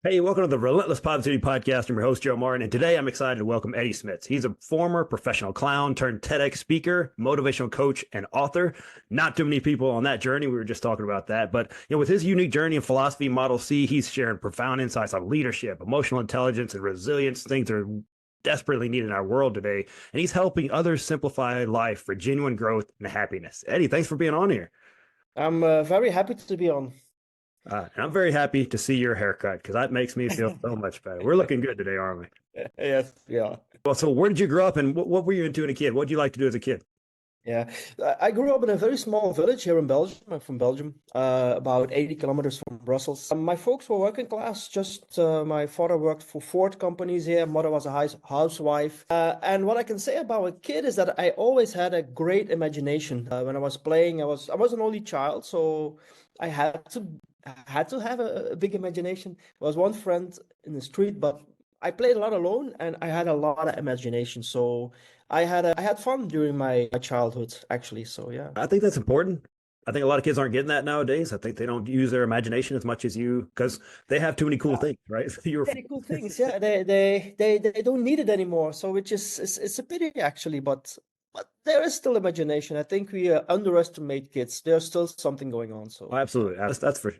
Hey, welcome to the Relentless Positivity Podcast. I'm your host, Joe Martin, and today I'm excited to welcome Eddy Smits. He's a former professional clown turned TEDx speaker, motivational coach, and author. Not too many people on that journey. We were just talking about that. But with his unique journey and philosophy, Model C, he's sharing profound insights on leadership, emotional intelligence, and resilience, things that are desperately needed in our world today. And he's helping others simplify life for genuine growth and happiness. Eddy, thanks for being on here. I'm very happy to be on. And I'm very happy to see your haircut because that makes me feel so much better. We're looking good today, aren't we? Yes, yeah, Well, so where did you grow up and what were you into as a kid? What did you like to do as a kid? yeah. I grew up in a very small village here in Belgium. I'm from Belgium, about 80 kilometers from Brussels. My folks were working class. Just my father worked for Ford companies here. Mother was a housewife. And what I can say about a kid is that I always had a great imagination. When I was playing, I was an only child, so I had to have a big imagination. There was one friend in the street, but I played a lot alone and I had a lot of imagination. So I had fun during my childhood, actually. So yeah. I think that's important. I think a lot of kids aren't getting that nowadays. I think they don't use their imagination as much as you because they have too many cool Yeah, things, right? You're very cool things. Yeah, they don't need it anymore. So which is it's a pity actually, but there is still imagination. I think we underestimate kids. There's still something going on. Oh, So absolutely.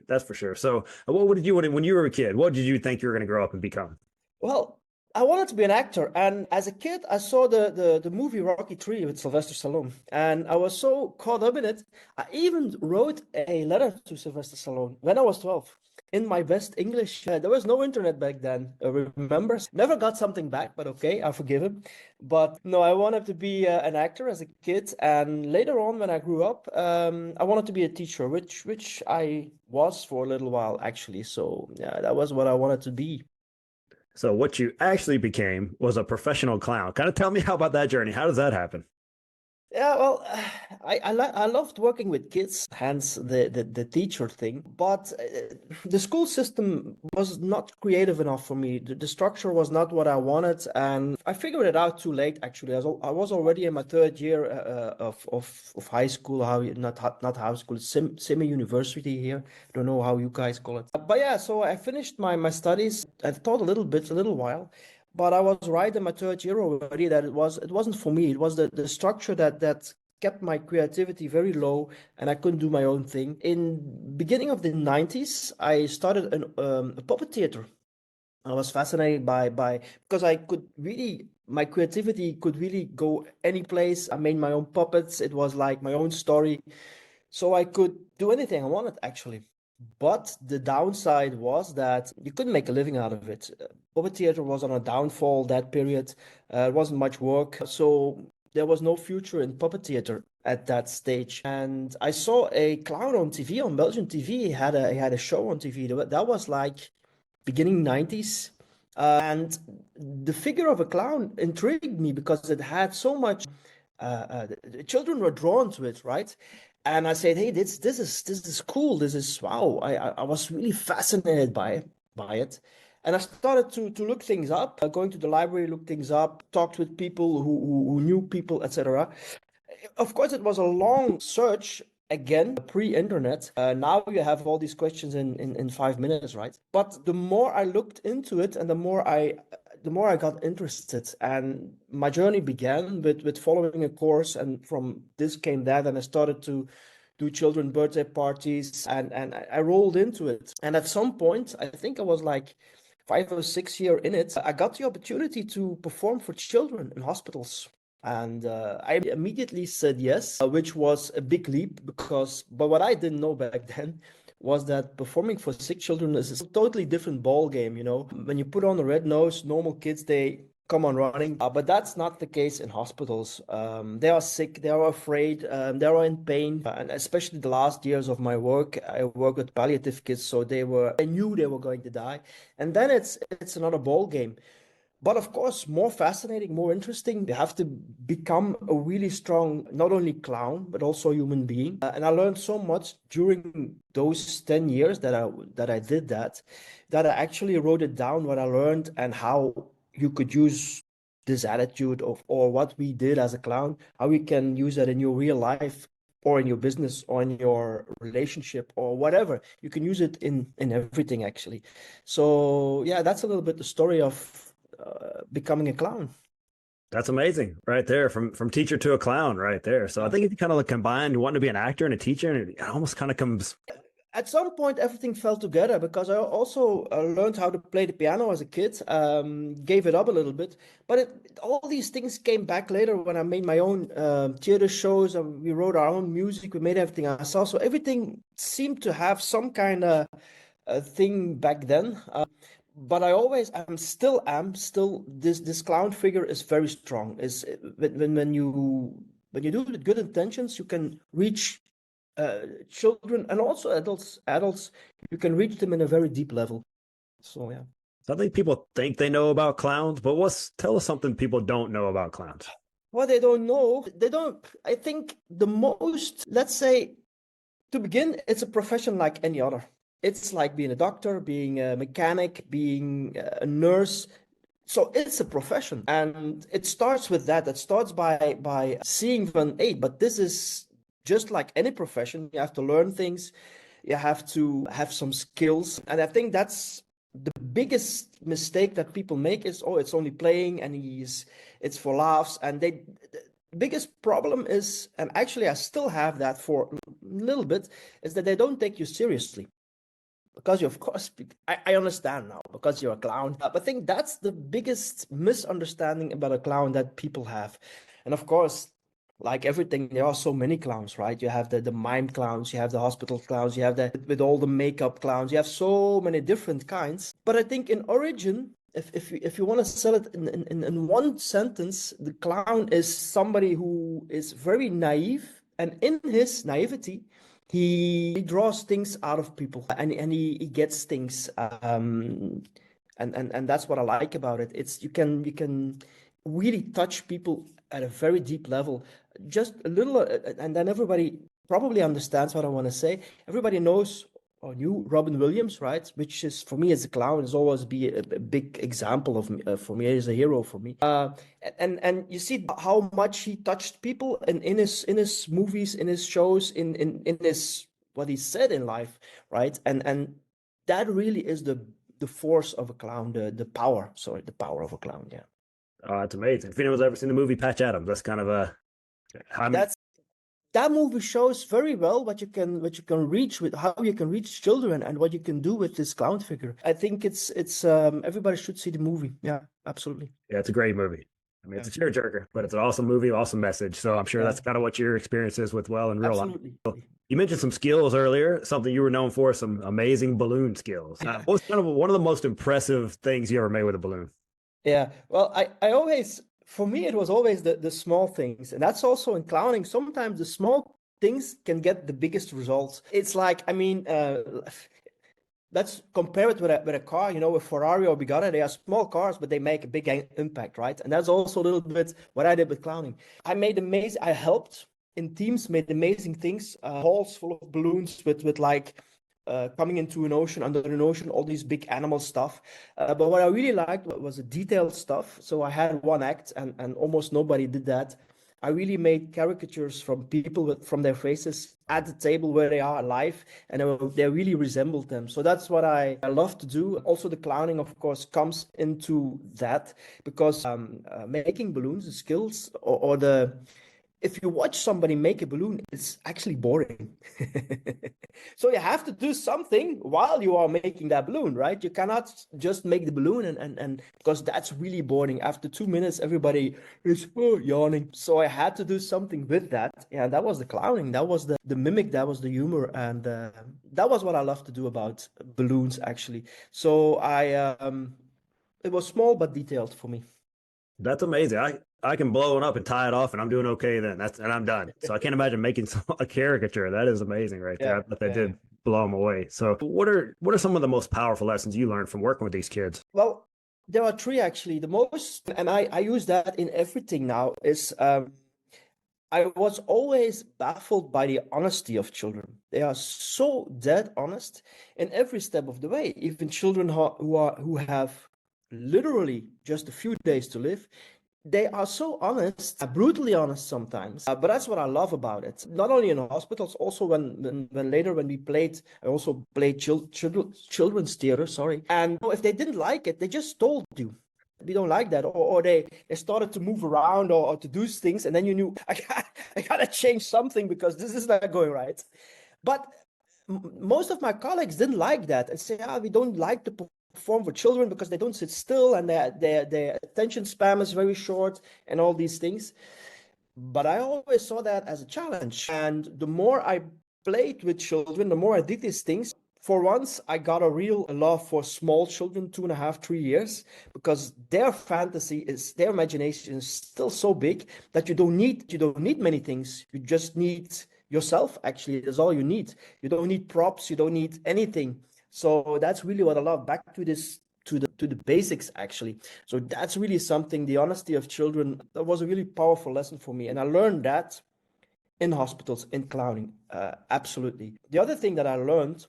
That's for sure. So, what did you when you were a kid? What did you think you were going to grow up and become? well, I wanted to be an actor, and as a kid, I saw the movie Rocky 3 with Sylvester Stallone, and I was so caught up in it. I even wrote a letter to Sylvester Stallone when I was 12 in my best English. There was no internet back then, remember? Never got something back, but okay, I forgive him. But no, I wanted to be an actor as a kid, and later on, when I grew up, I wanted to be a teacher, which I was for a little while actually. So yeah, that was what I wanted to be. So, what you actually became was a professional clown. Kind of tell me how about that journey. How does that happen? Yeah, well, I loved working with kids, hence the teacher thing. But the school system was not creative enough for me. The structure was not what I wanted, and I figured it out too late. Actually, I was already in my third year of high school. Not high school, semi university here. I don't know how you guys call it. But yeah, so I finished my studies. I taught a little while. But I was right in my third year already that it wasn't for me. It was the structure that kept my creativity very low and I couldn't do my own thing. In beginning of the 90s, I started a puppet theater. I was fascinated by because I could really my creativity could really go any place. I made my own puppets. It was like my own story. So I could do anything I wanted actually. But the downside was that you couldn't make a living out of it. Puppet theater was on a downfall that period. It wasn't much work. So there was no future in puppet theater at that stage. And I saw a clown on TV, on Belgian TV. He had a show on TV. That was like beginning 90s. And the figure of a clown intrigued me because it had so much the children were drawn to it, right? And I said, "Hey, this is cool. This is wow." I was really fascinated by it, and I started to look things up. Going to the library, look things up, talked with people who knew people, etc. Of course, it was a long search again, pre-internet. Now you have all these questions in 5 minutes, right? But the more I looked into it, and the more I got interested, and my journey began with following a course, and from this came that, and I started to do children birthday parties, and I rolled into it. And at some point, I think I was like 5 or 6 year in it, I got the opportunity to perform for children in hospitals. And I immediately said yes, which was a big leap but what I didn't know back then was that performing for sick children is a totally different ball game, you know. When you put on a red nose, normal kids, they come on running, but that's not the case in hospitals. They are sick, they are afraid, they are in pain, and especially the last years of my work, I work with palliative kids, so I knew they were going to die, and then it's another ball game. But of course, more fascinating, more interesting. You have to become a really strong, not only clown, but also human being. And I learned so much during those 10 years that I did that I actually wrote it down what I learned and how you could use this attitude of or what we did as a clown, how we can use that in your real life or in your business or in your relationship or whatever. You can use it in everything actually. So yeah, that's a little bit the story of becoming a clown. That's amazing, right there, from teacher to a clown, right there. So I think if you kind of like combined wanting to be an actor and a teacher, and it almost kind of comes. At some point, everything fell together because I also learned how to play the piano as a kid. Gave it up a little bit, but all these things came back later when I made my own theater shows and we wrote our own music. We made everything ourselves, so everything seemed to have some kind of thing back then. But I'm still this clown figure is very strong. Is when you do it with good intentions, you can reach children and also adults, you can reach them in a very deep level. So yeah. So I think people think they know about clowns, but tell us something people don't know about clowns. What they don't know, I think the most, let's say, to begin, it's a profession like any other. It's like being a doctor, being a mechanic, being a nurse. So it's a profession, and it starts with that. It starts by seeing from, hey, but this is just like any profession. You have to learn things, you have to have some skills, and I think that's the biggest mistake that people make is, oh, it's only playing, and it's for laughs, and the biggest problem is, and actually I still have that for a little bit, is that they don't take you seriously because you, of course, I understand now because you're a clown. But I think that's the biggest misunderstanding about a clown that people have. And of course, like everything, there are so many clowns, right? You have the mime clowns, you have the hospital clowns, you have the with all the makeup clowns, you have so many different kinds. But I think in origin, if you want to sell it in one sentence, the clown is somebody who is very naive, and in his naivety, he draws things out of people, and he gets things, and that's what I like about it. It's you can really touch people at a very deep level, just a little, and then everybody probably understands what I want to say. Everybody knows or knew Robin Williams, right? Which is, for me as a clown, has always be a big example of me, for me, as a hero for me. And you see how much he touched people in his movies, in his shows, in his what he said in life, right? And that really is the force of a clown, the power. Sorry, the power of a clown. Yeah. Oh, that's amazing. If anyone's ever seen the movie Patch Adams, that's kind of a. I'm That's that movie shows very well what you can reach with how you can reach children and what you can do with this clown figure. I think it's everybody should see the movie. Yeah, absolutely. Yeah, it's a great movie. I mean, Yeah, it's a tearjerker, but it's an awesome movie, awesome message. So I'm sure yeah, that's kind of what your experience is with well in real life. absolutely. So you mentioned some skills earlier, something you were known for, some amazing balloon skills. What was kind of one of the most impressive things you ever made with a balloon? Yeah. Well, I always, for me, it was always the small things. And that's also in clowning. Sometimes the small things can get the biggest results. It's like, I mean, let's compare it with a car, with Ferrari or Bugatti. They are small cars, but they make a big impact, right? And that's also a little bit what I did with clowning. I helped in teams, made amazing things, halls full of balloons with like coming into an ocean, under an ocean, all these big animal stuff. But what I really liked was the detailed stuff. So I had one act, and almost nobody did that. I really made caricatures from people from their faces at the table where they are alive, and they really resembled them. So that's what I love to do. Also, the clowning, of course, comes into that because making balloons, the skills, or the if you watch somebody make a balloon, it's actually boring. So you have to do something while you are making that balloon, right? You cannot just make the balloon and because that's really boring. After 2 minutes, everybody is yawning. So I had to do something with that. Yeah, that was the clowning. That was the mimic. That was the humor. And that was what I love to do about balloons, actually. So it was small but detailed for me. That's amazing. I can blow it up and tie it off, and I'm doing okay then. And I'm done. So I can't imagine making a caricature. That is amazing right there. Yeah, I thought that yeah, yeah. did blow them away. So what are some of the most powerful lessons you learned from working with these kids? Well, there are three actually. The most, and I use that in everything now, is I was always baffled by the honesty of children. They are so dead honest in every step of the way. Even children who have literally just a few days to live, they are so honest, brutally honest sometimes. But that's what I love about it. Not only in hospitals, also when later when we played, I also played children's theater. Sorry, and if they didn't like it, they just told you. We don't like that, or they started to move around or to do things, and then you knew I gotta change something because this is not going right. But most of my colleagues didn't like that and say, we don't like to perform for children because they don't sit still and their attention span is very short and all these things. But I always saw that as a challenge. And the more I played with children, the more I did these things. For once, I got a real love for small children, 2.5, 3 years, because their fantasy is, their imagination is still so big that you don't need many things. You just need yourself. Actually, that's all you need. You don't need props. You don't need anything. So that's really what I love. Back to this, to the basics, actually. So that's really something. The honesty of children, that was a really powerful lesson for me, and I learned that in hospitals, in clowning, absolutely. The other thing that I learned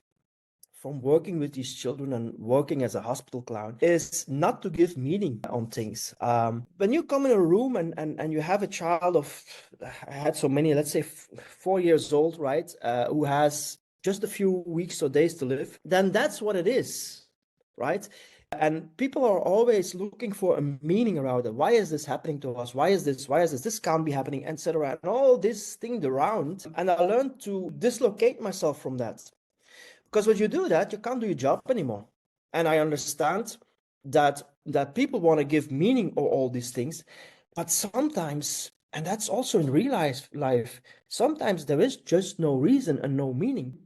from working with these children and working as a hospital clown is not to give meaning on things. When you come in a room and you have a child of, I had so many, let's say 4 years old, right, who has just a few weeks or days to live, then that's what it is, right? And people are always looking for a meaning around it. Why is this happening to us? Why is this? This can't be happening, etc. And all this thing around. And I learned to dislocate myself from that. Because when you do that, you can't do your job anymore. And I understand that people want to give meaning to all these things, but sometimes, and that's also in real life, sometimes there is just no reason and no meaning.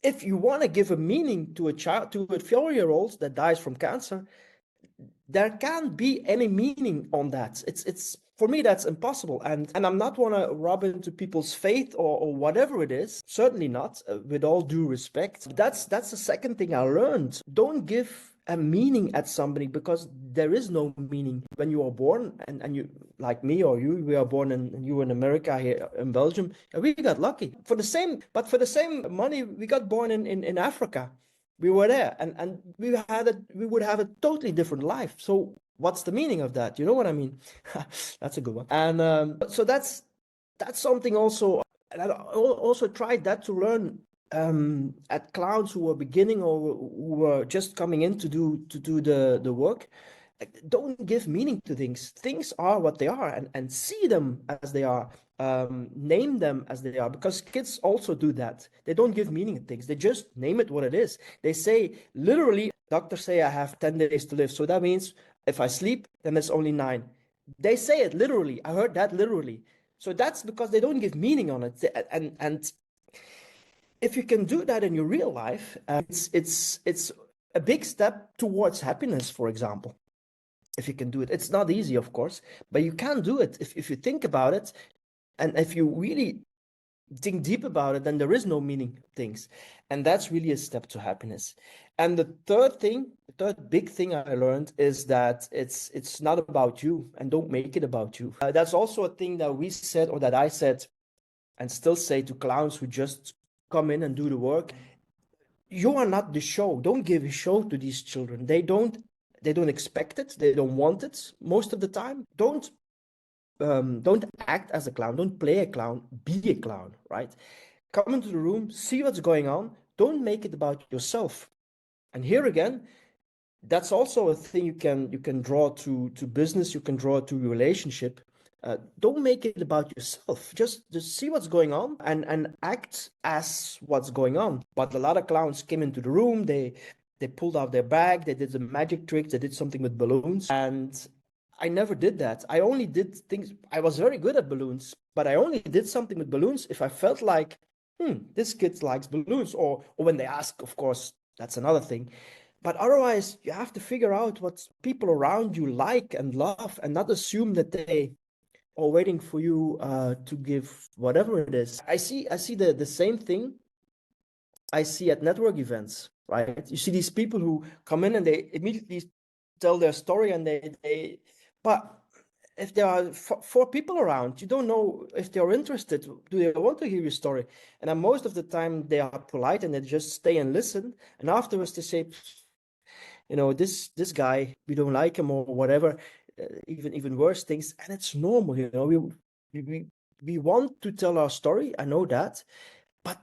If you want to give a meaning to a child, to a 4-year-old that dies from cancer, there can't be any meaning on that. It's for me, that's impossible. And I'm not want to rub into people's faith or whatever it is. Certainly not, with all due respect. That's the second thing I learned. Don't give a meaning at somebody because there is no meaning when you are born, and you, like me or you, we are born you in America, here in Belgium. We got lucky for the same money we got born in Africa. We were there, and we would have a totally different life. So what's the meaning of that? You know what I mean? That's a good one. And so that's something also. And I also tried that to learn at clowns who were beginning or who were just coming in to do the work. Don't give meaning to things. Things are what they are, and see them as they are. Name them as they are, because kids also do that. They don't give meaning to things. They just name it what it is. They say, literally, doctors say I have 10 days to live. So that means if I sleep, then it's only 9. They say it literally. I heard that literally. So that's because they don't give meaning on it. And if you can do that in your real life, it's a big step towards happiness, for example. If you can do it, it's not easy, of course, but you can do it if you think about it. And if you really think deep about it, then there is no meaning things. And that's really a step to happiness. And the third big thing I learned is that it's not about you, and don't make it about you. That's also a thing that we said, or that I said, and still say to clowns who just come in and do the work. You are not the show. Don't give a show to these children. They don't expect it. They don't want it most of the time. Don't act as a clown. Don't play a clown. Be a clown, right? Come into the room, see what's going on. Don't make it about yourself. And here again, that's also a thing you can draw to business. You can draw to relationship. Don't make it about yourself. Just see what's going on and act as what's going on. But a lot of clowns came into the room. They pulled out their bag. They did the magic tricks. They did something with balloons. And I never did that. I only did things. I was very good at balloons, but I only did something with balloons if I felt like, this kid likes balloons. Or when they ask, of course, that's another thing. But otherwise, you have to figure out what people around you like and love, and not assume that they are waiting for you to give whatever it is. I see the same thing I see at network events, right? You see these people who come in and they immediately tell their story, and but if there are 4 people around, you don't know if they're interested. Do they want to hear your story? And then most of the time they are polite and they just stay and listen. And afterwards they say, this guy, we don't like him or whatever. even worse things, and it's normal. We want to tell our story. I know that, but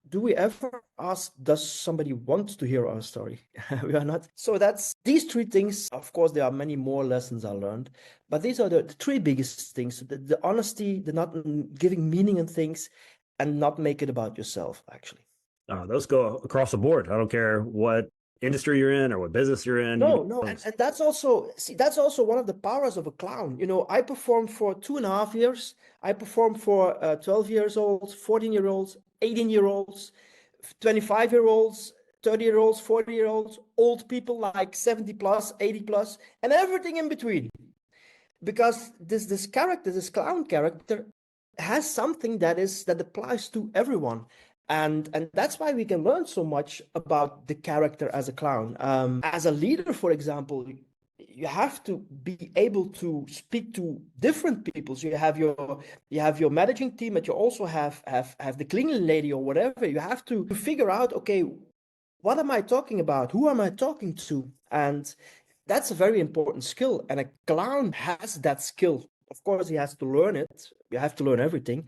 do we ever ask, does somebody want to hear our story? We are not. So that's these three things. Of course, there are many more lessons I learned, but these are the three biggest things: the honesty, the not giving meaning in things, and not make it about yourself. Actually. Those go across the board. I don't care what industry you're in or what business you're in. No, and that's also, see, that's also one of the powers of a clown. I performed for 2.5 years. I performed for 12 years olds, 14-year-olds, 18-year-olds, 25-year-olds, 30-year-olds, 40-year-olds, old people like 70 plus, 80 plus, and everything in between. Because this character, this clown character, has something that applies to everyone. And that's why we can learn so much about the character as a clown. As a leader, for example, you have to be able to speak to different people. So you have your managing team, but you also have the cleaning lady or whatever. You have to figure out, okay, what am I talking about? Who am I talking to? And that's a very important skill. And a clown has that skill. Of course, he has to learn it. You have to learn everything.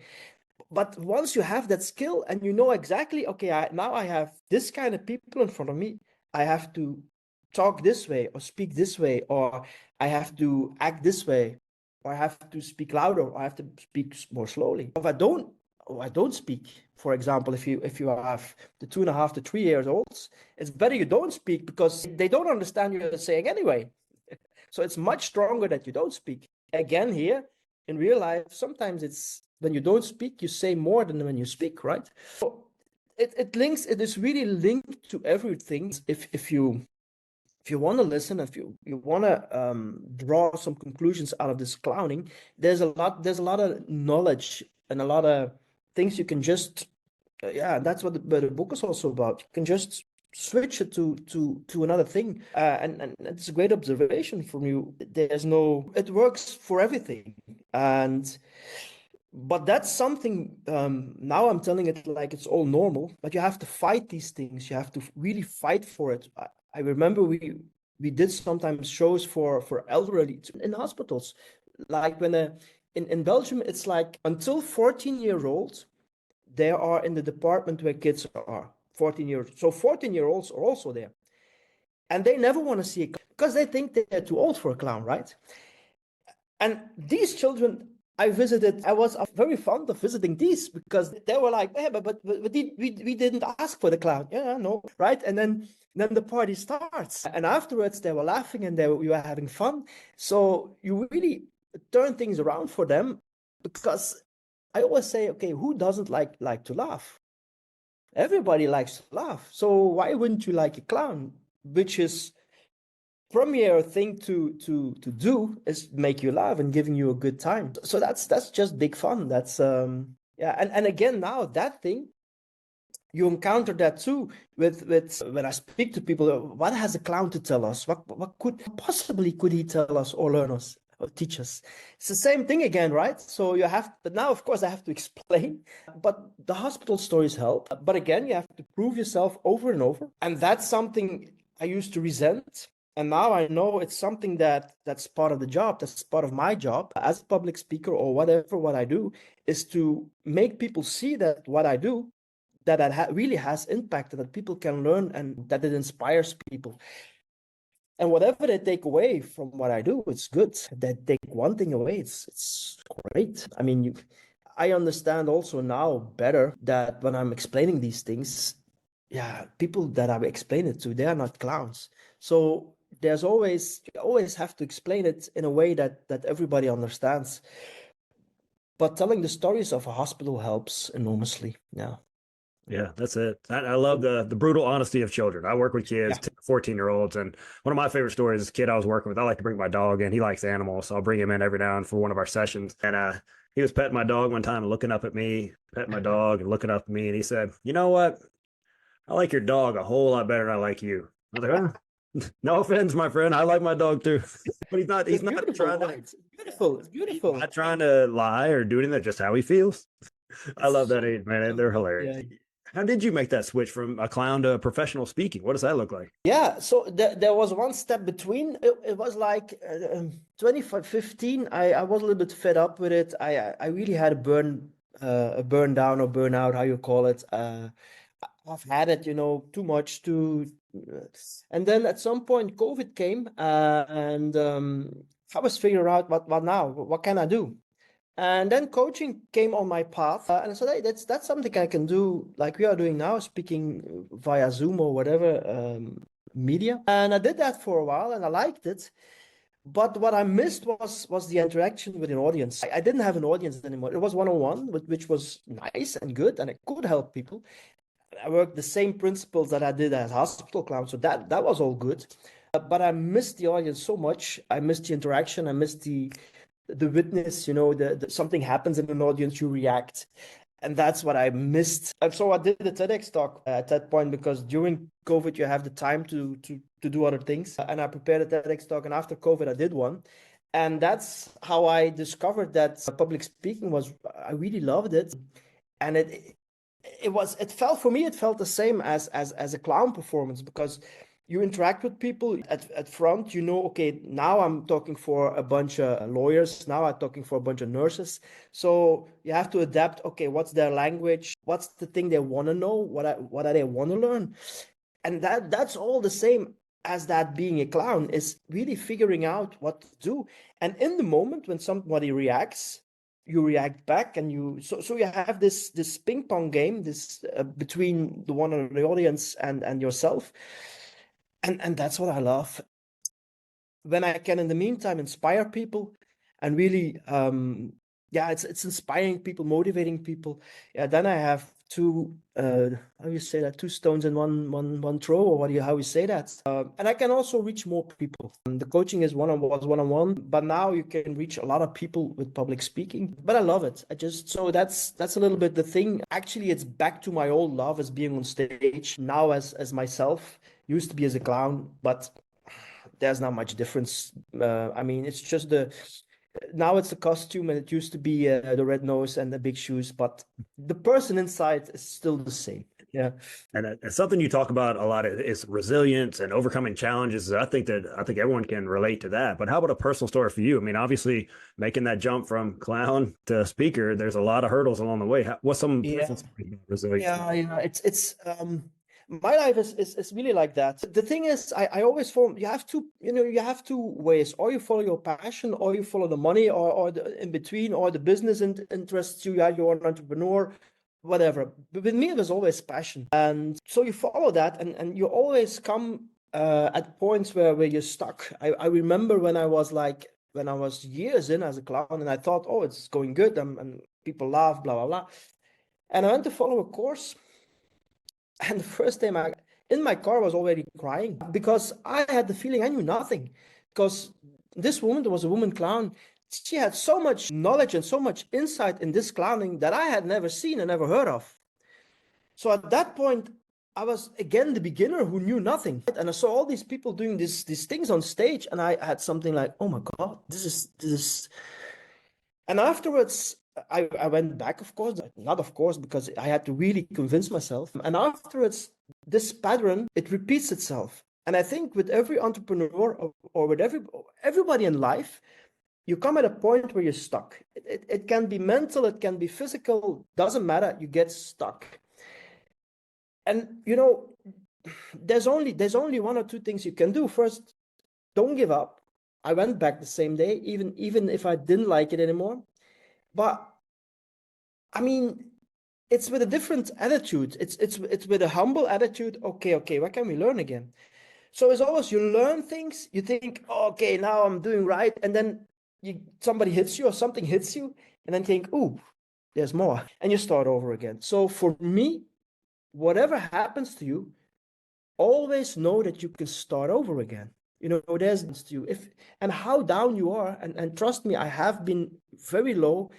But once you have that skill and you know exactly, okay, now I have this kind of people in front of me, I have to talk this way or speak this way, or I have to act this way, or I have to speak louder, or I have to speak more slowly. If I don't speak, for example, if you have the 2.5 to 3 years olds, it's better you don't speak because they don't understand what you're saying anyway. So it's much stronger that you don't speak. Again, here in real life, sometimes it's when you don't speak, you say more than when you speak, right? So it is really linked to everything. If you want to listen, if you want to draw some conclusions out of this clowning, there's a lot of knowledge and a lot of things you can just that's what the book is also about. You can just switch it to another thing, and it's a great observation from you. It works for everything. But that's something, now I'm telling it like it's all normal, but you have to fight these things. You have to really fight for it. I remember we did sometimes shows for elderly in hospitals. Like when in Belgium, it's like until 14-year-olds, they are in the department where kids are 14 years. So 14-year-olds are also there. And they never want to see a clown because they think they're too old for a clown, right? And these children I was very fond of visiting these because they were like, yeah, but we didn't ask for the clown. Yeah, no, right? And then the party starts. And afterwards they were laughing and we were having fun. So you really turn things around for them, because I always say, okay, who doesn't like to laugh? Everybody likes to laugh. So why wouldn't you like a clown? Which is premier thing to do is make you laugh and giving you a good time. So that's just big fun. That's and again, now that thing, you encounter that too with when I speak to people. What has a clown to tell us? What could he tell us or learn us or teach us? It's the same thing again, right? So but now of course I have to explain, but the hospital stories help. But again, you have to prove yourself over and over, and that's something I used to resent. And now I know it's something that's part of the job. That's part of my job as a public speaker or whatever. What I do is to make people see that what I do, that really has impact, and that people can learn, and that it inspires people. And whatever they take away from what I do, it's good. They take one thing away, it's great. I mean, I understand also now better that when I'm explaining these things, people that I explain it to, they are not clowns. So you always have to explain it in a way that everybody understands. But telling the stories of a hospital helps enormously. Yeah, that's it. I love the brutal honesty of children. I work with kids, 14-year-olds, and one of my favorite stories is a kid I was working with. I like to bring my dog in. He likes animals, so I'll bring him in every now and for one of our sessions. And he was petting my dog one time and looking up at me, petting my dog and looking up at me, and he said, "You know what? I like your dog a whole lot better than I like you." I was like, "Huh? No offense, my friend. I like my dog too." But he's not trying to. It's beautiful. It's beautiful. He's not trying to lie or do anything. That's just how he feels. I love that age, man. They're hilarious. How did you make that switch from a clown to professional speaking? What does that look like? Yeah, so there was one step between. It was like 2015. I was a little bit fed up with it. I really had a burn down or burnout, how you call it. I've had it, too much and then at some point COVID came, and I was figuring out what now? What can I do? And then coaching came on my path, and I said, "Hey, that's something I can do, like we are doing now, speaking via Zoom or whatever media." And I did that for a while, and I liked it. But what I missed was the interaction with an audience. I didn't have an audience anymore. It was one-on-one, which was nice and good, and it could help people. I worked the same principles that I did as hospital clown, so that was all good. But I missed the audience so much. I missed the interaction. I missed the witness. Something happens in an audience, you react, and that's what I missed. And so I did the TEDx talk at that point, because during COVID you have the time to do other things, and I prepared a TEDx talk, and after COVID I did one. And that's how I discovered that public speaking was, I really loved it. And it felt, for me, it felt the same as a clown performance, because you interact with people at front, okay, now I'm talking for a bunch of lawyers, now I'm talking for a bunch of nurses. So you have to adapt. Okay, what's their language? What's the thing they want to know? What do they want to learn? And that's all the same as that being a clown, is really figuring out what to do. And in the moment when somebody reacts, you react back, and so you have this ping pong game, this between the one in the audience and yourself, and that's what I love. When I can, in the meantime, inspire people, and really, it's inspiring people, motivating people. Yeah, then I have two, how you say that, two stones in one throw, or how you say that. And I can also reach more people. The coaching is one-on-one, but now you can reach a lot of people with public speaking. But I love it. So that's a little bit the thing. Actually, it's back to my old love as being on stage now as myself. Used to be as a clown, but there's not much difference. I mean, it's just now it's the costume, and it used to be the red nose and the big shoes, but the person inside is still the same. Yeah. And something you talk about a lot is resilience and overcoming challenges. I think everyone can relate to that. But how about a personal story for you? I mean, obviously, making that jump from clown to speaker, there's a lot of hurdles along the way. What's some personal stories about resilience? Yeah. It's my life is really like that. The thing is, I always you have two ways: or you follow your passion, or you follow the money, or the in between, or the business interests you. You're an entrepreneur, whatever. But with me, it was always passion, and so you follow that, and you always come at points where you're stuck. I remember when I was years in as a clown, and I thought, oh, it's going good, and people laugh, blah blah blah, and I went to follow a course. And the first time in my car, was already crying, because I had the feeling I knew nothing. Because this woman, there was a woman clown, she had so much knowledge and so much insight in this clowning that I had never seen and never heard of. So at that point, I was again the beginner who knew nothing. And I saw all these people doing these things on stage, and I had something like, oh my God, this is. And afterwards, I went back, of course, not of course, because I had to really convince myself. And afterwards, this pattern, it repeats itself. And I think with every entrepreneur, or with everybody in life, you come at a point where you're stuck. It can be mental, it can be physical, doesn't matter, you get stuck. And there's only one or two things you can do. First, don't give up. I went back the same day, even if I didn't like it anymore. But I mean, it's with a different attitude. It's with a humble attitude. Okay, what can we learn again? So as always, you learn things, you think, oh, okay, now I'm doing right, and then somebody hits you or something hits you, and then think, ooh, there's more, and you start over again. So for me, whatever happens to you, always know that you can start over again. There's to you, and how down you are, and trust me, I have been very low.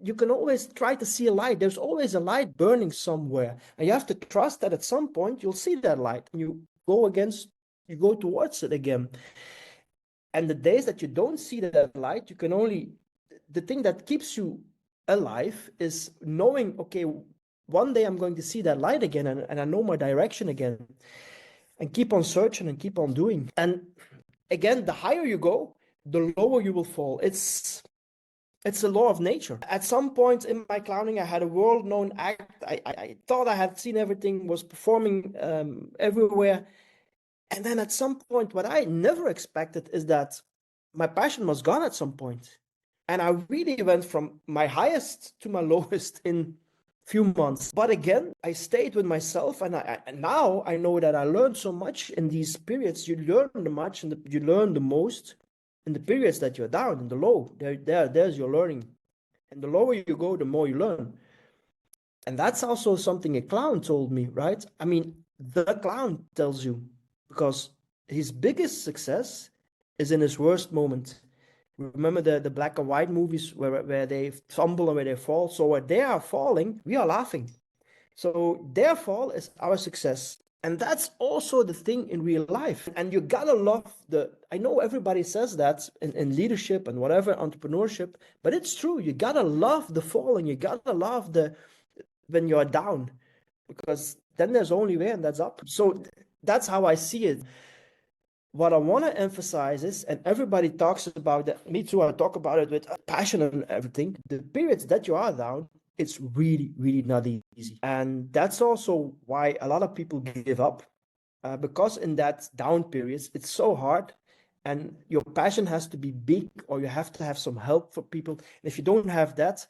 You can always try to see a light. There's always a light burning somewhere, and you have to trust that at some point you'll see that light, and you go towards it again. And the days that you don't see that light, the thing that keeps you alive is knowing, okay, one day I'm going to see that light again, and I know my direction again, and keep on searching and keep on doing. And again, the higher you go, the lower you will fall. It's a law of nature. At some point in my clowning, I had a world-known act. I thought I had seen everything, was performing everywhere. And then at some point, what I never expected is that my passion was gone at some point. And I really went from my highest to my lowest in few months. But again, I stayed with myself, and now I know that I learned so much in these periods. You learn the much, and you learn the most in the periods that you're down, in the low. There's your learning. And the lower you go, the more you learn. And that's also something a clown told me, right? I mean, the clown tells you, because his biggest success is in his worst moment. Remember the black and white movies where they fumble and where they fall? So where they are falling, we are laughing. So their fall is our success. And that's also the thing in real life. And you gotta love I know everybody says that in leadership and whatever, entrepreneurship, but it's true. You gotta love the fall, and you gotta love when you're down, because then there's only way, and that's up. So that's how I see it. What I want to emphasize is, and everybody talks about that, me too, I talk about it with passion and everything, the periods that you are down, it's really, really not easy. And that's also why a lot of people give up, because in that down periods, it's so hard, and your passion has to be big, or you have to have some help for people. And if you don't have that,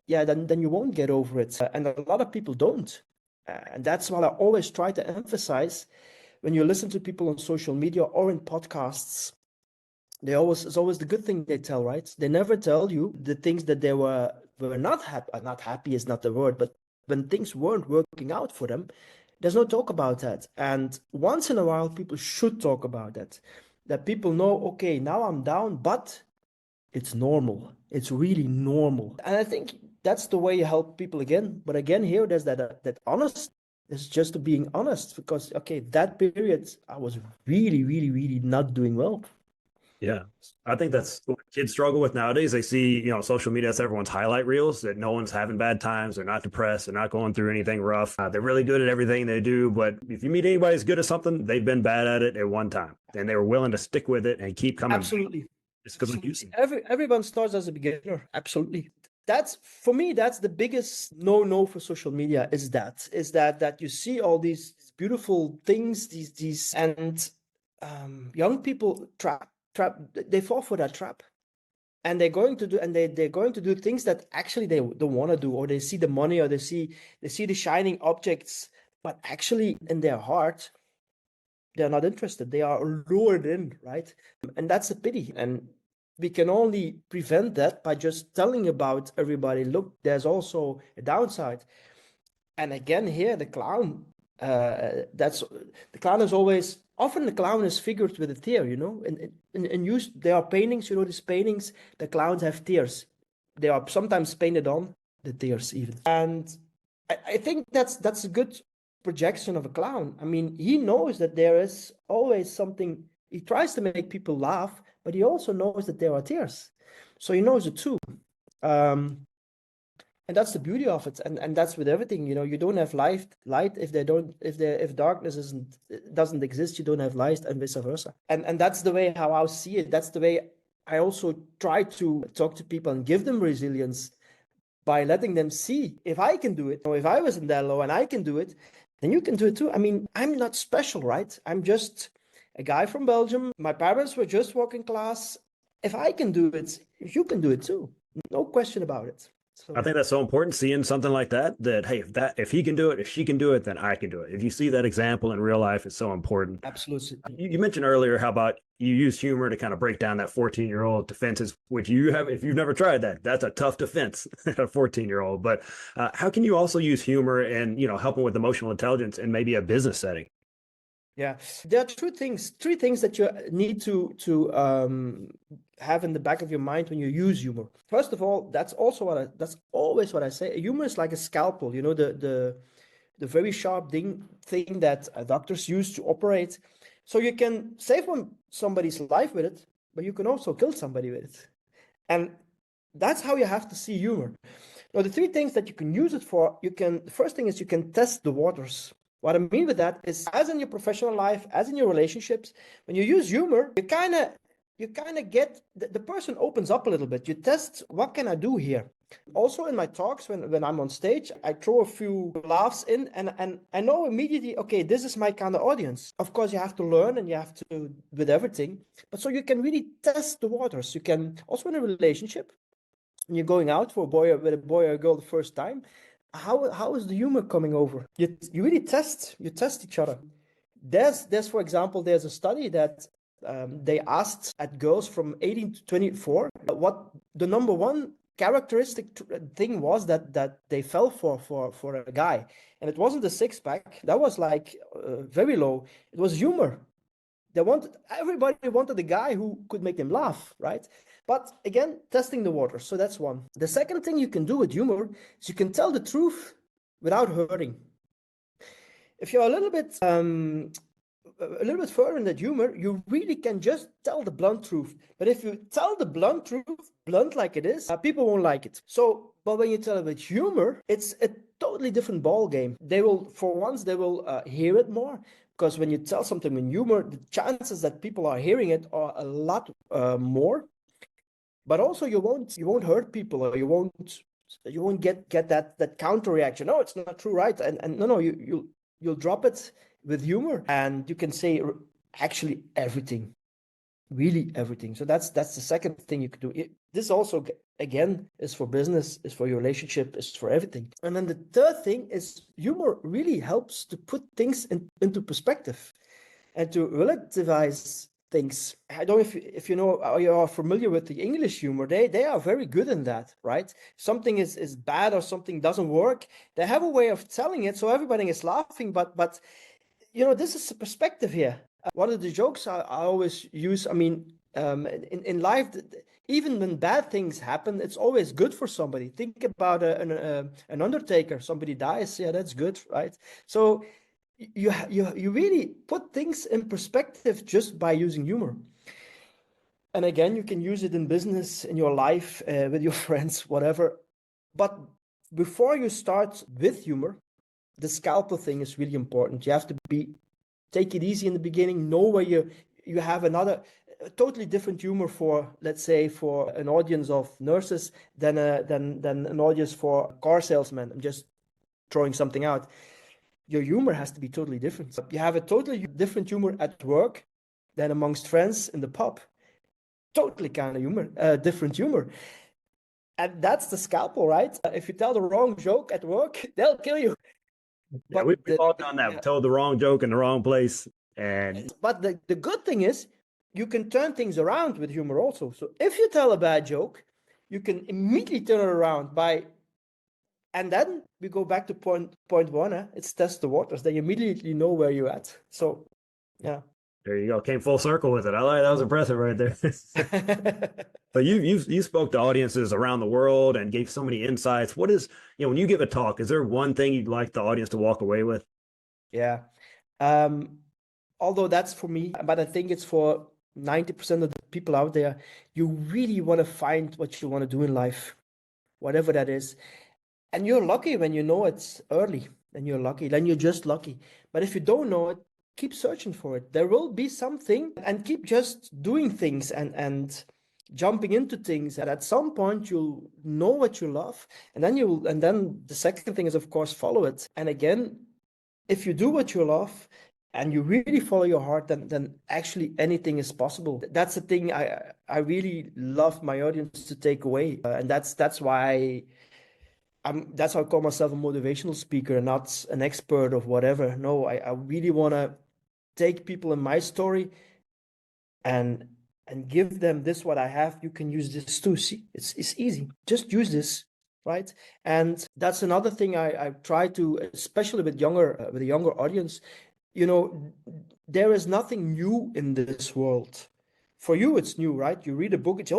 yeah, then you won't get over it. And a lot of people don't. And that's what I always try to emphasize when you listen to people on social media or in podcasts. It's always the good thing they tell, right? They never tell you the things that they were not happy. Not happy is not the word, but when things weren't working out for them, there's no talk about that. And once in a while, people should talk about that. That people know, okay, now I'm down, but it's normal. It's really normal. And I think that's the way you help people again. But again, here there's that honest. It's just being honest, because okay, that period I was really, really, really not doing well. Yeah. I think that's what kids struggle with nowadays. They see, social media, that's everyone's highlight reels, that no one's having bad times. They're not depressed. They're not going through anything rough. They're really good at everything they do. But if you meet anybody who's good at something, they've been bad at it at one time, and they were willing to stick with it and keep coming back. Absolutely. Just because of using. Everyone starts as a beginner. Absolutely. That's, for me, that's the biggest no for social media, is that you see all these beautiful things, these and young people they fall for that trap, and they're going to do things that actually they don't want to do, or they see the money, or they see the shining objects, but actually in their heart they're not interested. They are lured in, right? And that's a pity. And we can only prevent that by just telling about everybody, look, there's also a downside. And again, here the clown, the clown is always, often the clown is figured with a tear, and used, there are paintings, these paintings, the clowns have tears. They are sometimes painted on the tears even. And I think that's a good projection of a clown. I mean, he knows that there is always something. He tries to make people laugh, but he also knows that there are tears. So he knows it too. And that's the beauty of it. And that's with everything, you don't have light if darkness doesn't exist, you don't have light, and vice versa. And that's the way how I see it. That's the way I also try to talk to people and give them resilience, by letting them see, if I can do it, or if I was in that low and I can do it, then you can do it too. I mean, I'm not special, right? I'm just a guy from Belgium. My parents were just working class. If I can do it, you can do it too. No question about it. So I think that's so important, seeing something like that, hey, if he can do it, if she can do it, then I can do it. If you see that example in real life, it's so important. Absolutely. You mentioned earlier how about you use humor to kind of break down that 14-year-old defenses, which if you've never tried that, that's a tough defense, a 14-year-old. But how can you also use humor and, helping with emotional intelligence in maybe a business setting? Yeah, there are three things that you need to have in the back of your mind when you use humor. First of all, that's always what I say. Humor is like a scalpel, the very sharp thing that doctors use to operate. So you can save somebody's life with it, but you can also kill somebody with it. And That's how you have to see humor. Now, the three things that you can use it for, the first thing is you can test the waters. What I mean with that is, as in your professional life, as in your relationships, when you use humor, you kind of get the person opens up a little bit. You test, what can I do here? Also in my talks, when I'm on stage, I throw a few laughs in, and I know immediately, okay, this is my kind of audience. Of course, you have to learn and you have to with everything, but so you can really test the waters. You can also in a relationship, when you're going out for with a boy or a girl the first time, how is the humor coming over? You really test each other. There's for example, there's a study that they asked at girls from 18 to 24 what the number one characteristic thing was that they fell for a guy, and it wasn't the six pack. That was like very low. It was humor. Everybody wanted a guy who could make them laugh, right? But again, testing the water. So that's one. The second thing you can do with humor is you can tell the truth without hurting. If you're a little bit further in that humor, you really can just tell the blunt truth. But if you tell the blunt truth, blunt like it is, people won't like it. So, but when you tell it with humor, it's a totally different ball game. They will, for once, hear it more. Because when you tell something in humor, the chances that people are hearing it are a lot more. But also, you won't hurt people, or you won't get that counter reaction. No, it's not true, right? And no, you'll drop it with humor, and you can say actually everything, really everything. So that's the second thing you could do. This also, again, is for business, is for your relationship, is for everything. And then the third thing is humor really helps to put things into perspective and to relativize things. I don't know if you know, or you are familiar with the English humor. They are very good in that, right? Something is bad or something doesn't work, they have a way of telling it so everybody is laughing, but this is a perspective here. One of the jokes I always use, I mean, in life, even when bad things happen, it's always good for somebody. Think about an undertaker. Somebody dies, yeah, that's good, right? So you really put things in perspective just by using humor. And again, you can use it in business, in your life, with your friends, whatever. But before you start with humor, the scalpel thing is really important. You have to take it easy in the beginning. Know where you have another totally different humor for, let's say, for an audience of nurses than an audience for car salesmen. I'm just throwing something out. Your humor has to be totally different. You have a totally different humor at work than amongst friends in the pub. Totally kind of humor, different humor. And that's the scalpel, right? If you tell the wrong joke at work, they'll kill you. Yeah, we've all done that. We told the wrong joke in the wrong place. But the good thing is you can turn things around with humor also. So if you tell a bad joke, you can immediately turn it around and then we go back to point one. It's test the waters. Then you immediately know where you're at. So, yeah. There you go. Came full circle with it. I like that. Was impressive right there. But you spoke to audiences around the world and gave so many insights. What is, when you give a talk, is there one thing you'd like the audience to walk away with? Yeah. Although that's for me, but I think it's for 90% of the people out there. You really want to find what you want to do in life, whatever that is. And you're lucky when you know it's early. Then you're lucky. Then you're just lucky. But if you don't know it, keep searching for it. There will be something, and keep just doing things and jumping into things. And at some point you'll know what you love. And then the second thing is, of course, follow it. And again, if you do what you love and you really follow your heart, then actually anything is possible. That's the thing I really love my audience to take away. And that's why that's how I call myself a motivational speaker, not an expert of whatever. No, I really want to take people in my story and give them this, what I have. You can use this too. See, it's easy. Just use this, right? And that's another thing I try to, especially with a younger audience. There is nothing new in this world. For you, it's new, right? You read a book, it's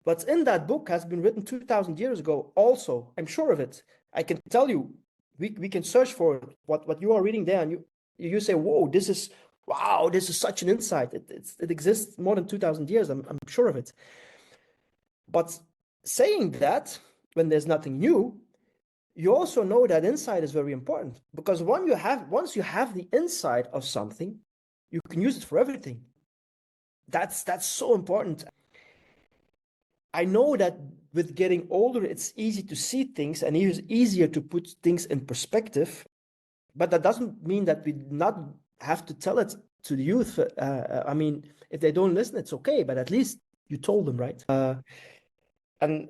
what's in that book has been written 2,000 years ago also. I'm sure of it. I can tell you, we can search for what you are reading there, and you say, whoa, this is such an insight. It exists more than 2,000 years. I'm sure of it. But saying that, when there's nothing new, you also know that insight is very important, because once you have the insight of something, you can use it for everything. That's so important. I know that with getting older, it's easy to see things and it is easier to put things in perspective, but that doesn't mean that we not have to tell it to the youth. I mean, if they don't listen, it's okay, but at least you told them, right? And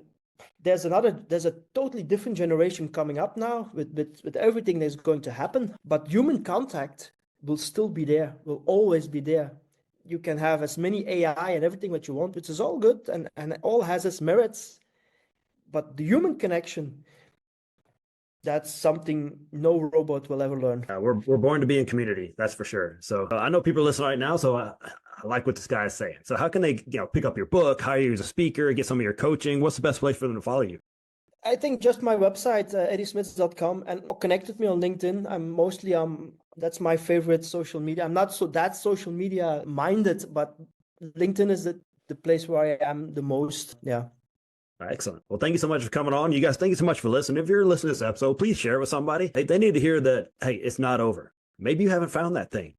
there's a totally different generation coming up now with everything that's going to happen, but human contact will still be there, will always be there. You can have as many AI and everything that you want, which is all good and it all has its merits, but the human connection, that's something no robot will ever learn. We're born to be in community, that's for sure. So I know people are listening right now, so I like what this guy is saying. So how can they, pick up your book, hire you as a speaker, get some of your coaching? What's the best place for them to follow you? I think just my website, eddysmiths.com, and connect with me on LinkedIn. I'm mostly that's my favorite social media. I'm not that social media minded, but LinkedIn is the place where I am the most. Yeah. Excellent. Well, thank you so much for coming on. You guys, thank you so much for listening. If you're listening to this episode, please share it with somebody. They need to hear that, hey, it's not over. Maybe you haven't found that thing.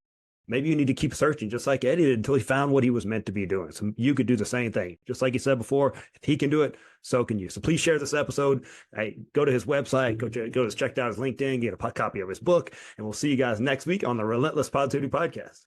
Maybe you need to keep searching, just like Eddy did, until he found what he was meant to be doing. So you could do the same thing. Just like he said before, if he can do it, so can you. So please share this episode. Hey, go to his website, go to check out his LinkedIn, get a copy of his book, and we'll see you guys next week on the Relentless Positivity Podcast.